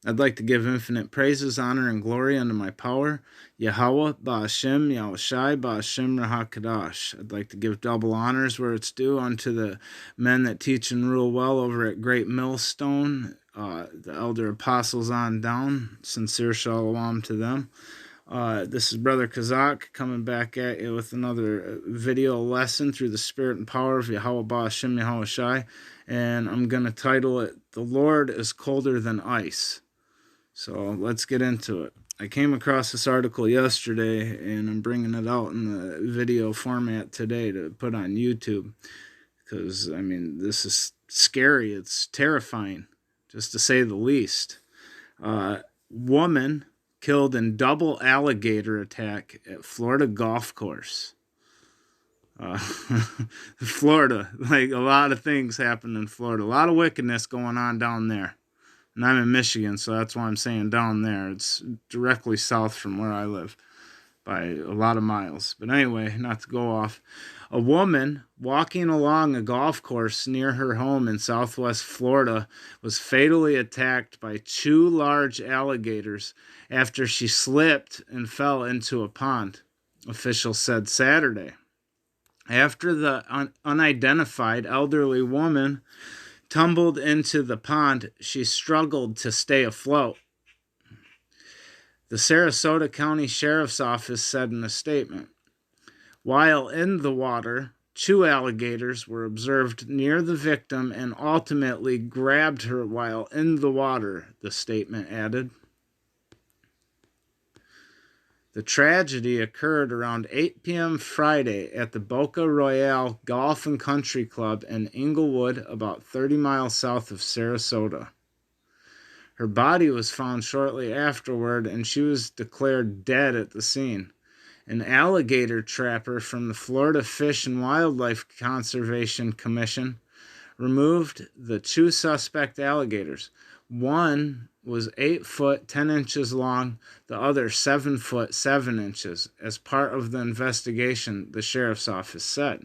I'd like to give infinite praises, honor, and glory unto my power, Yahweh, Ba'ashem, Yahushai, Ba'ashem, Rahakadash. I'd like to give double honors where it's due unto the men that teach and rule well over at Great Millstone, the elder apostles on down. Sincere shalom to them. This is Brother Kazak coming back at you with another video lesson through the spirit and power of Yahweh Ba'ashem, Yahushai. And I'm going to title it, The Lord is Colder Than Ice. So let's get into it. I came across this article yesterday, and I'm bringing it out in the video format today to put on YouTube. Because, I mean, this is scary. It's terrifying, just to say the least. Woman killed in double alligator attack at Florida golf course. Florida, like a lot of things happen in Florida. A lot of wickedness going on down there. And I'm in Michigan, so that's why I'm saying down there. It's directly south from where I live by a lot of miles. But anyway, not to go off. A woman walking along a golf course near her home in southwest Florida was fatally attacked by two large alligators after she slipped and fell into a pond, officials said Saturday. After the unidentified elderly woman tumbled into the pond, she struggled to stay afloat. The Sarasota County Sheriff's Office said in a statement, while in the water, two alligators were observed near the victim and ultimately grabbed her while in the water, the statement added. The tragedy occurred around 8 p.m. Friday at the Boca Royale Golf and Country Club in Inglewood, about 30 miles south of Sarasota. Her body was found shortly afterward, and she was declared dead at the scene. An alligator trapper from the Florida Fish and Wildlife Conservation Commission removed the two suspect alligators. One was 8 foot 10 inches long, the other 7 foot 7 inches, as part of the investigation, the sheriff's office said.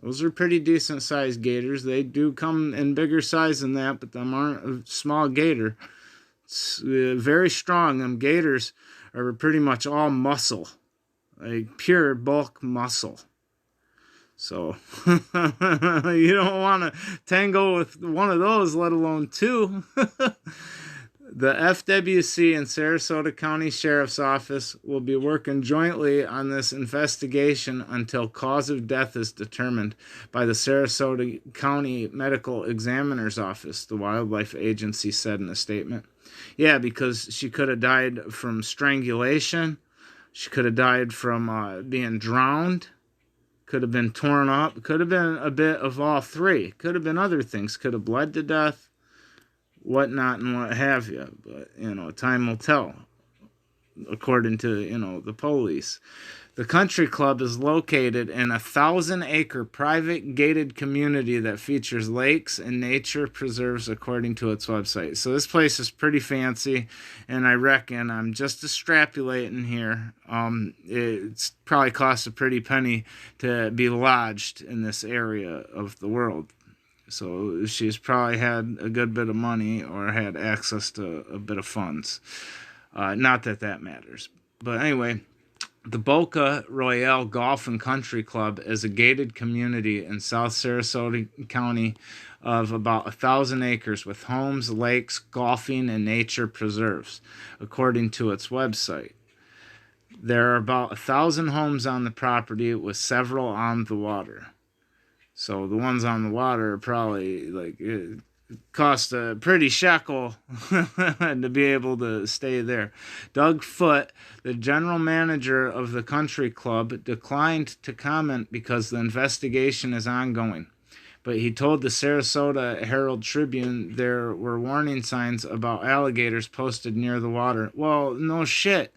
Those are pretty decent sized gators. They do come in bigger size than that, but them aren't a small gator. It's very strong. Them gators are pretty much all muscle, like pure bulk muscle. So you don't want to tango with one of those, let alone two. The FWC and Sarasota County Sheriff's Office will be working jointly on this investigation until cause of death is determined by the Sarasota County Medical Examiner's Office, the wildlife agency said in a statement. Yeah, because she could have died from strangulation. She could have died from being drowned. Could have been torn up. Could have been a bit of all three. Could have been other things. Could have bled to death, whatnot, and what have you. But, time will tell, according to, the police. The country club is located in a 1,000-acre private gated community that features lakes and nature preserves, according to its website. So this place is pretty fancy, and I reckon I'm just extrapolating here. It's probably cost a pretty penny to be lodged in this area of the world. So she's probably had a good bit of money or had access to a bit of funds. Not that that matters. But anyway, the Boca Royale Golf and Country Club is a gated community in South Sarasota County of about 1,000 acres with homes, lakes, golfing, and nature preserves, according to its website. There are about 1,000 homes on the property with several on the water. So the ones on the water are probably it cost a pretty shekel to be able to stay there. Doug Foote, the general manager of the country club, declined to comment because the investigation is ongoing. But he told the Sarasota Herald Tribune there were warning signs about alligators posted near the water. Well, no shit.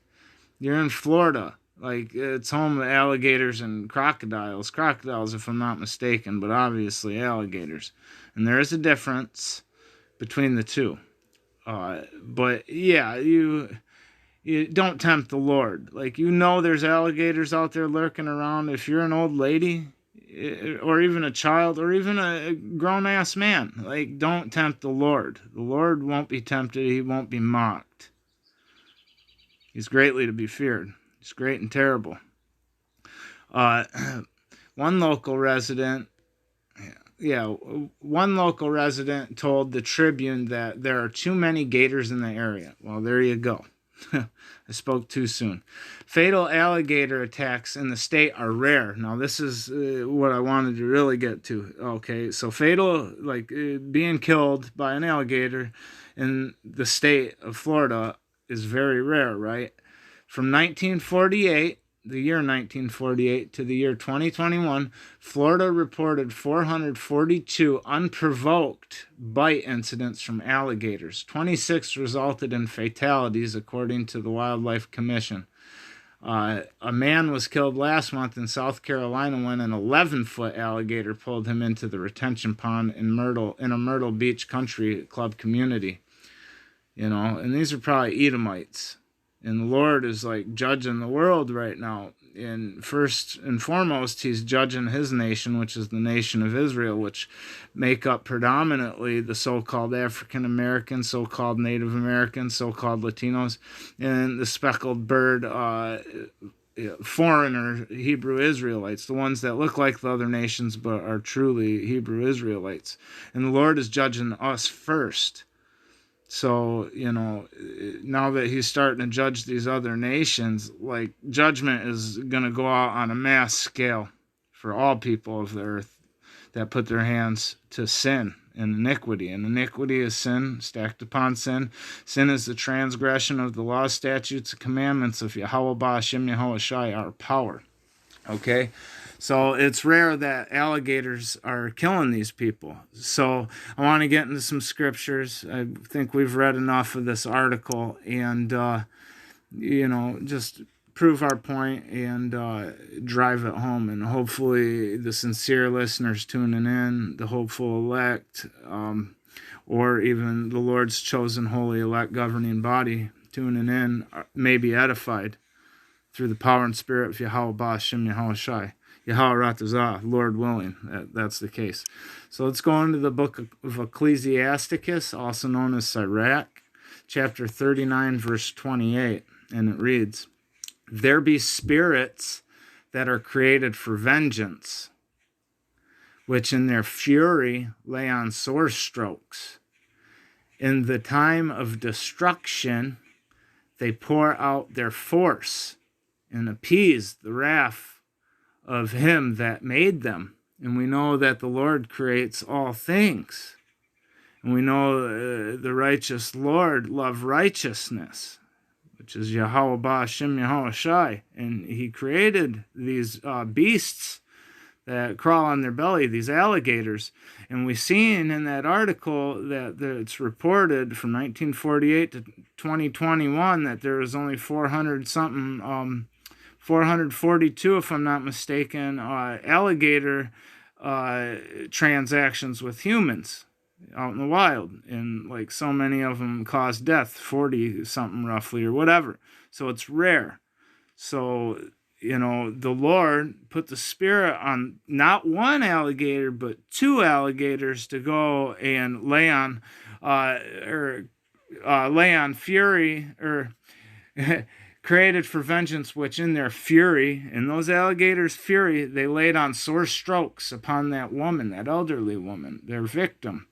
You're in Florida. It's home to alligators and crocodiles. Crocodiles, if I'm not mistaken, but obviously alligators. And there is a difference between the two. But, yeah, you don't tempt the Lord. There's alligators out there lurking around. If you're an old lady, or even a child, or even a grown-ass man. Like, don't tempt the Lord. The Lord won't be tempted. He won't be mocked. He's greatly to be feared. He's great and terrible. One local resident told the Tribune that there are too many gators in the area. Well, there you go. I spoke too soon. Fatal alligator attacks in the state are rare. Now, this is what I wanted to really get to. Okay, so fatal, like being killed by an alligator in the state of Florida is very rare, right? From 1948, the year 1948 to the year 2021, Florida reported 442 unprovoked bite incidents from alligators. 26 resulted in fatalities, according to the Wildlife Commission. A man was killed last month in South Carolina when an 11-foot alligator pulled him into the retention pond in a Myrtle Beach Country Club community. You know, and these are probably Edomites. And the Lord is like judging the world right now. And first and foremost, he's judging his nation, which is the nation of Israel, which make up predominantly the so-called African Americans, so-called Native Americans, so-called Latinos, and the speckled bird foreigner Hebrew Israelites, the ones that look like the other nations but are truly Hebrew Israelites. And the Lord is judging us first. So, you know, now that he's starting to judge these other nations, like, judgment is going to go out on a mass scale for all people of the earth that put their hands to sin and iniquity. And iniquity is sin stacked upon sin. Sin is the transgression of the laws, statutes, and commandments of Yahweh Ba'ashem Yahweh Shai, our power. Okay? So it's rare that alligators are killing these people. So I want to get into some scriptures. I think we've read enough of this article and, you know, just prove our point and drive it home. And hopefully the sincere listeners tuning in, the hopeful elect, or even the Lord's chosen holy elect governing body tuning in may be edified through the power and spirit of Yahweh Ba'ashem Yahweh Shai. Yahweh Ratazah, Lord willing, that's the case. So let's go into the book of Ecclesiasticus, also known as Sirach, chapter 39, verse 28, and it reads, "There be spirits that are created for vengeance, which in their fury lay on sword strokes. In the time of destruction, they pour out their force and appease the wrath of him that made them." And we know that the Lord creates all things. And we know the righteous Lord loves righteousness, which is Yahweh Ba'ashem Yahweh Shai. And he created these beasts that crawl on their belly, these alligators. And we've seen in that article that it's reported from 1948 to 2021 that there was only 442, if I'm not mistaken, alligator transactions with humans out in the wild. And like so many of them caused death, 40 something roughly or whatever. So it's rare. So, you know, the Lord put the spirit on not one alligator, but two alligators to go and lay on fury, or created for vengeance, which in their fury, in those alligators' fury, they laid on sore strokes upon that woman, that elderly woman, their victim.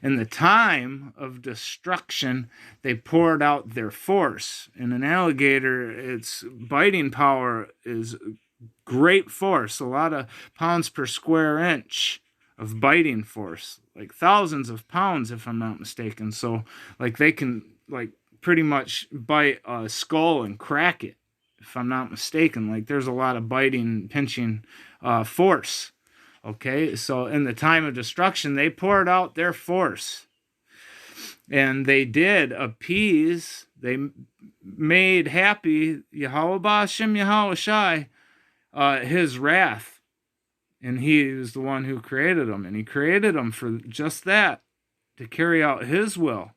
In the time of destruction, they poured out their force. In an alligator, its biting power is great force, a lot of pounds per square inch of biting force, like thousands of pounds, if I'm not mistaken. So, like, they can, like, pretty much bite a skull and crack it, if I'm not mistaken. Like, there's a lot of biting, pinching force. Okay, so in the time of destruction, they poured out their force. And they did appease, they made happy Yahweh Ba'ashem Yahweh Shai, his wrath. And he is the one who created them. And he created them for just that, to carry out his will.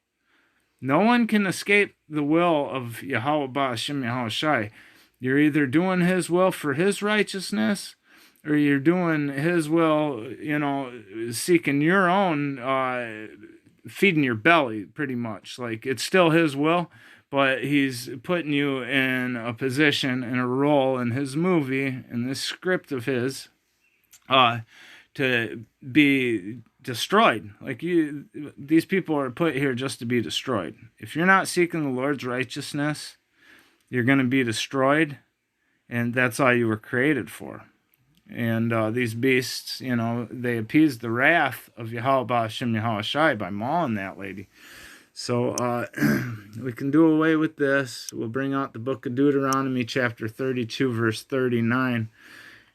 No one can escape the will of Yahweh Ba'ashem Yahweh Shai. You're either doing his will for his righteousness, or you're doing his will, seeking your own, feeding your belly, pretty much. Like, it's still his will, but he's putting you in a position, in a role in his movie, in this script of his, to be destroyed. Like, these people are put here just to be destroyed. If you're not seeking the Lord's righteousness, you're going to be destroyed, and that's all you were created for. And these beasts, they appease the wrath of Yahweh Ba'ashem Yahweh Shai by mauling that lady. So we can do away with this. We'll bring out the book of Deuteronomy, chapter 32, verse 39.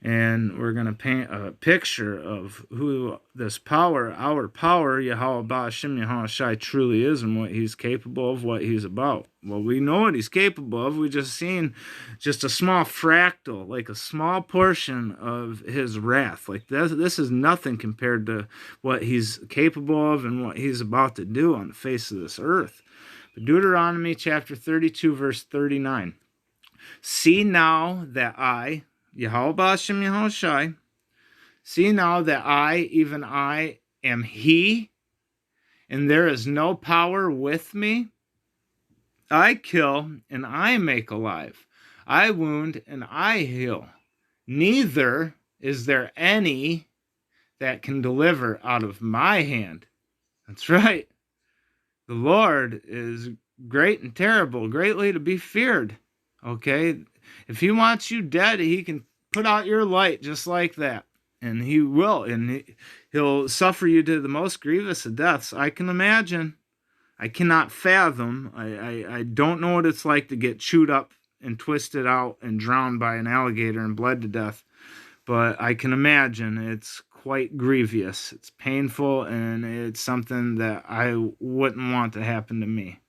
And we're going to paint a picture of who this power, our power, Yahweh Ba'ashem Yahweh Shai, truly is, and what he's capable of, what he's about. Well, we know what he's capable of. We just seen just a small fractal, like a small portion of his wrath. Like, this is nothing compared to what he's capable of and what he's about to do on the face of this earth. But Deuteronomy chapter 32, verse 39. See now that I, Yahweh Ba'ashem Yahweh Shai, see now that I, even I, am he, and there is no power with me. I kill, and I make alive. I wound, and I heal. Neither is there any that can deliver out of my hand. That's right. The Lord is great and terrible, greatly to be feared. Okay? If he wants you dead, he can put out your light just like that. And he will. And he'll suffer you to the most grievous of deaths. I can imagine. I cannot fathom. I don't know what it's like to get chewed up and twisted out and drowned by an alligator and bled to death. But I can imagine it's quite grievous. It's painful, and it's something that I wouldn't want to happen to me.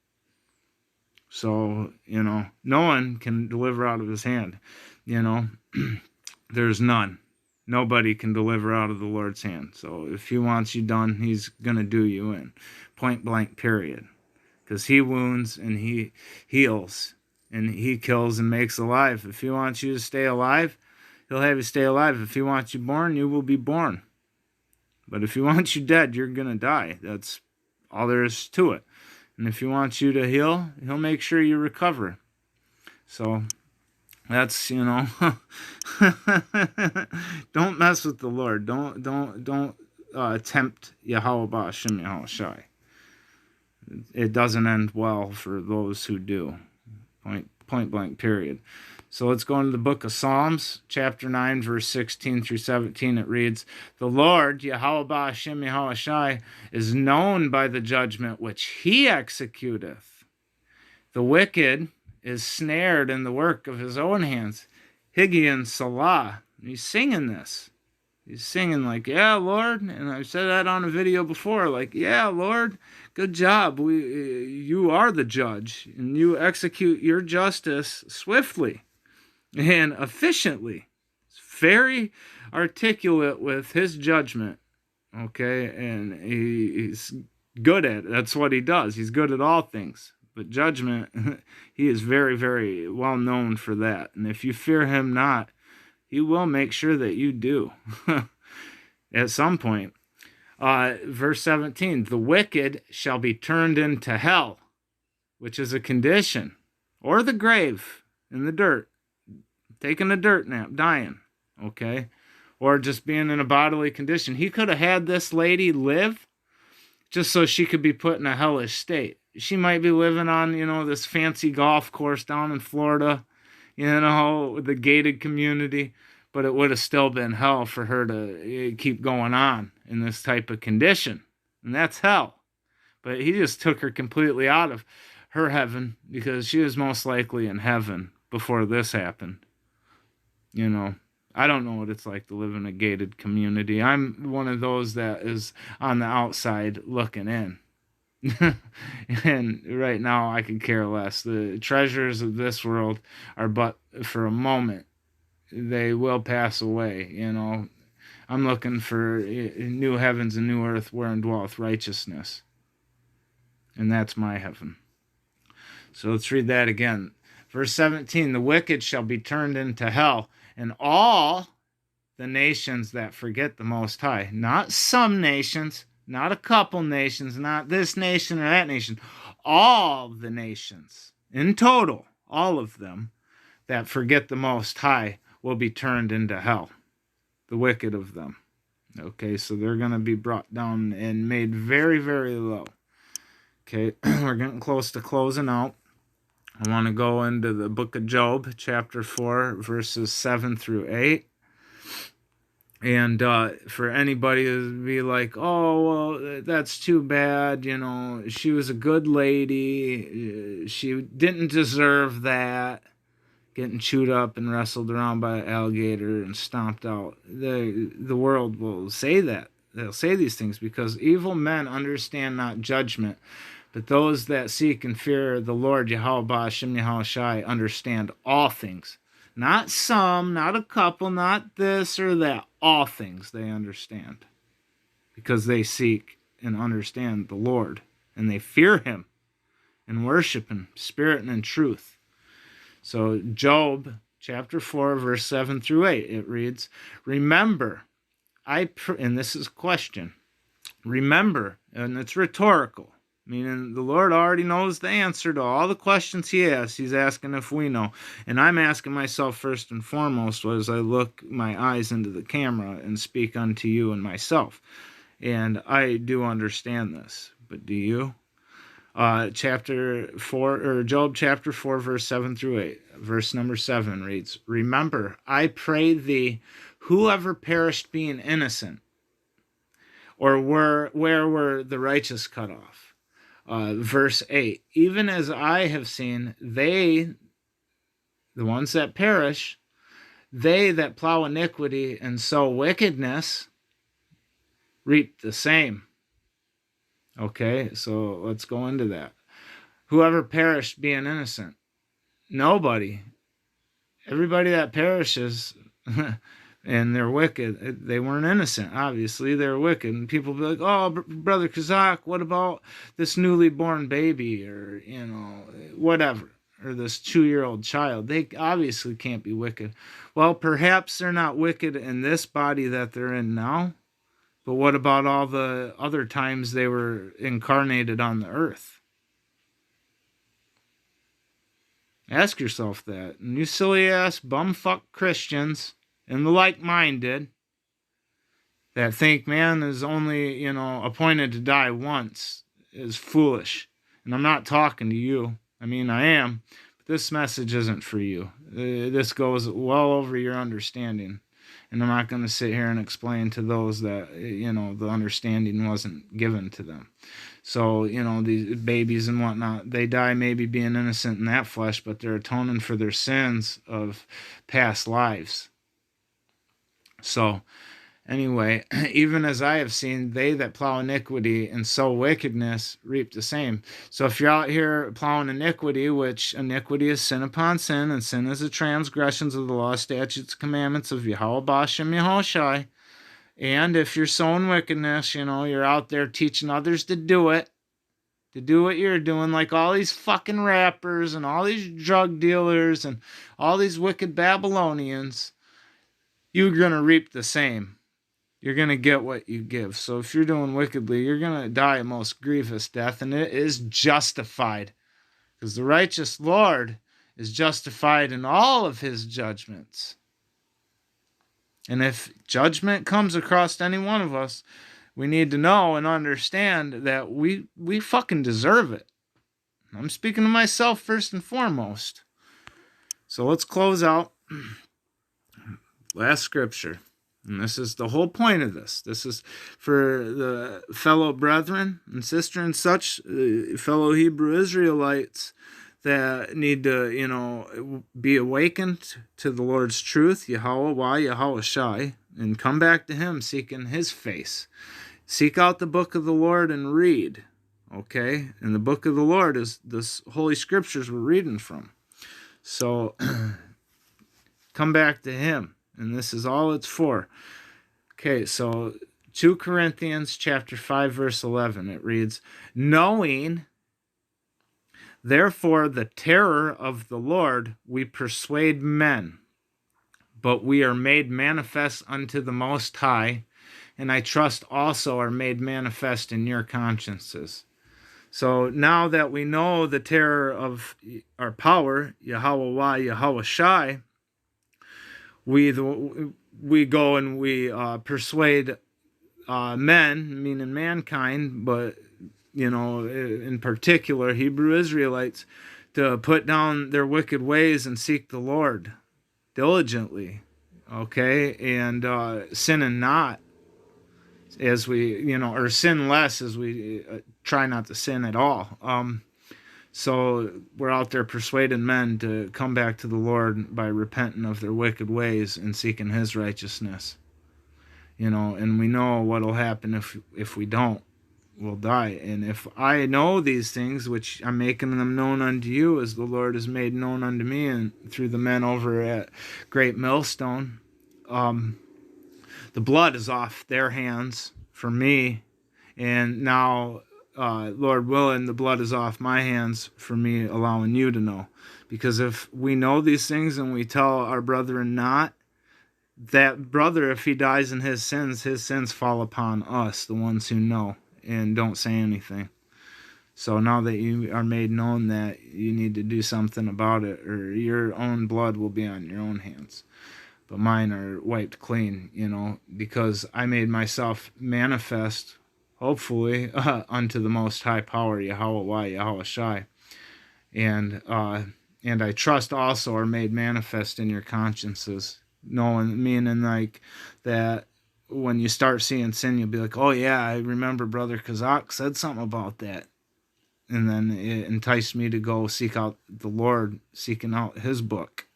So, no one can deliver out of his hand. There's none. Nobody can deliver out of the Lord's hand. So if he wants you done, he's going to do you in. Point blank, period. Because he wounds and he heals and he kills and makes alive. If he wants you to stay alive, he'll have you stay alive. If he wants you born, you will be born. But if he wants you dead, you're going to die. That's all there is to it. And if he wants you to heal, he'll make sure you recover. So that's, don't mess with the Lord. Don't tempt Yahweh Ba'ashem Yahweh Shai. It doesn't end well for those who do. Point blank, period. So let's go into the book of Psalms, chapter 9, verse 16 through 17. It reads, the Lord, Yahweh Ba'ashem Yahweh Shai, is known by the judgment which he executeth. The wicked is snared in the work of his own hands. Higgaion Salah. He's singing this. He's singing like, yeah, Lord. And I've said that on a video before. Like, yeah, Lord, good job. You are the judge, and you execute your justice swiftly and efficiently. It's very articulate with his judgment. Okay, and he's good at it. That's what he does. He's good at all things. But judgment, he is very, very well known for that. And if you fear him not, he will make sure that you do at some point. Verse 17, the wicked shall be turned into hell, which is a condition, or the grave, in the dirt, taking a dirt nap, dying, okay? Or just being in a bodily condition. He could have had this lady live just so she could be put in a hellish state. She might be living on, this fancy golf course down in Florida, the gated community, but it would have still been hell for her to keep going on in this type of condition. And that's hell. But he just took her completely out of her heaven because she was most likely in heaven before this happened. I don't know what it's like to live in a gated community. I'm one of those that is on the outside looking in. And right now I could care less. The treasures of this world are but for a moment. They will pass away. I'm looking for new heavens and new earth wherein dwelleth righteousness. And that's my heaven. So let's read that again. Verse 17, the wicked shall be turned into hell, and all the nations that forget the Most High. Not some nations, not a couple nations, not this nation or that nation. All the nations, in total, all of them that forget the Most High will be turned into hell. The wicked of them. Okay, so they're going to be brought down and made very, very low. Okay, we're getting close to closing out. I want to go into the book of Job, chapter 4, verses 7 through 8. And for anybody to be like, oh, well, that's too bad, you know, she was a good lady, she didn't deserve that, getting chewed up and wrestled around by an alligator and stomped out. The world will say that. They'll say these things because evil men understand not judgment, but those that seek and fear the Lord, Yahweh Ba'ashem Yahweh Shai, understand all things. Not some, not a couple, not this or that. All things they understand. Because they seek and understand the Lord. And they fear Him and worship Him, spirit and in truth. So Job chapter 4, verse 7 through 8, it reads, remember, and this is a question. Remember, and it's rhetorical. Meaning the Lord already knows the answer to all the questions He asks. He's asking if we know. And I'm asking myself first and foremost as I look my eyes into the camera and speak unto you and myself. And I do understand this. But do you? Chapter 4, or Job chapter 4, verse 7 through 8. Verse number 7 reads, remember, I pray thee, whoever perished being innocent, or where were the righteous cut off? Verse 8, even as I have seen, they, the ones that perish, they that plow iniquity and sow wickedness, reap the same. Okay, so let's go into that. Whoever perished being innocent? Nobody. Everybody that perishes and they're wicked, they weren't innocent, obviously. They're wicked. And people be like, oh, Brother Kazak, what about this newly born baby? Or, you know, whatever. Or this 2-year-old child. They obviously can't be wicked. Well, perhaps they're not wicked in this body that they're in now. But what about all the other times they were incarnated on the earth? Ask yourself that. And you silly-ass bumfuck Christians and the like-minded that think man is only, you know, appointed to die once is foolish. And I'm not talking to you. I mean, I am. But this message isn't for you. This goes well over your understanding. And I'm not going to sit here and explain to those that, you know, the understanding wasn't given to them. So, you know, these babies and whatnot, they die maybe being innocent in that flesh, but they're atoning for their sins of past lives. So, anyway, even as I have seen, they that plow iniquity and sow wickedness reap the same. So if you're out here plowing iniquity, which iniquity is sin upon sin, and sin is the transgressions of the law, statutes, commandments of Yahweh Ba'ashem Yahweh Shai, and if you're sowing wickedness, you know, you're out there teaching others to do it, to do what you're doing, like all these fucking rappers and all these drug dealers and all these wicked Babylonians, you're going to reap the same. You're going to get what you give. So if you're doing wickedly, you're going to die a most grievous death, and it is justified. Because the righteous Lord is justified in all of His judgments. And if judgment comes across any one of us, we need to know and understand that we fucking deserve it. I'm speaking to myself first and foremost. So let's close out. Last scripture. And this is the whole point of this. This is for the fellow brethren and sister and such, fellow Hebrew Israelites that need to, you know, be awakened to the Lord's truth, Yahweh, Yahweh Shai, and come back to Him seeking His face. Seek out the book of the Lord and read, okay? And the book of the Lord is this Holy Scriptures we're reading from. So come back to Him. And this is all it's for. Okay, so 2 Corinthians chapter 5, verse 11, it reads, knowing, therefore, the terror of the Lord, we persuade men. but we are made manifest unto the Most High, and I trust also are made manifest in your consciences. So now that we know the terror of our power, Yahweh, Yahweh Shai, we go and we persuade men, meaning mankind, but in particular Hebrew Israelites, to put down their wicked ways and seek the Lord diligently, okay, and sin not, as we or sin less as we try not to sin at all. So we're out there persuading men to come back to the Lord by repenting of their wicked ways and seeking His righteousness. And we know what'll happen if we don't. We'll die. And if I know these things, which I'm making them known unto you, as the Lord has made known unto me, and through the men over at Great Millstone, the blood is off their hands for me, and now, Lord willing, the blood is off my hands for me, allowing you to know. Because if we know these things and we tell our brethren not, that brother, if he dies in his sins fall upon us, the ones who know and don't say anything. So now that you are made known that, you need to do something about it, or your own blood will be on your own hands. But mine are wiped clean, because I made myself manifest, hopefully, unto the Most High Power, Yahweh, Yahweh Shai. And I trust also are made manifest in your consciences, meaning like that when you start seeing sin, you'll be like, oh yeah, I remember Brother Kazak said something about that. And then it enticed me to go seek out the Lord, seeking out His book,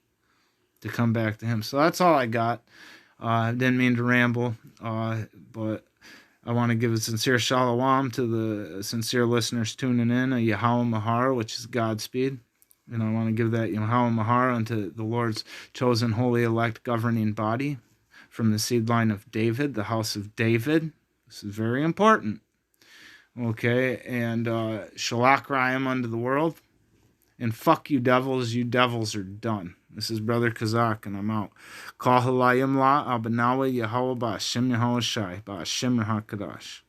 to come back to Him. So that's all I got. I didn't mean to ramble, but I want to give a sincere shalom to the sincere listeners tuning in, a Yahweh Mahar, which is Godspeed. And I want to give that Yahweh Mahar unto the Lord's chosen holy elect governing body from the seed line of David, the house of David. This is very important. Okay, and Shalach Rayim unto the world. And fuck you devils are done. This is Brother Kazak, and I'm out. Kal halayim la abanawa Yahweh ba'ashem Yahweh Shai ba'ashem HaKadosh.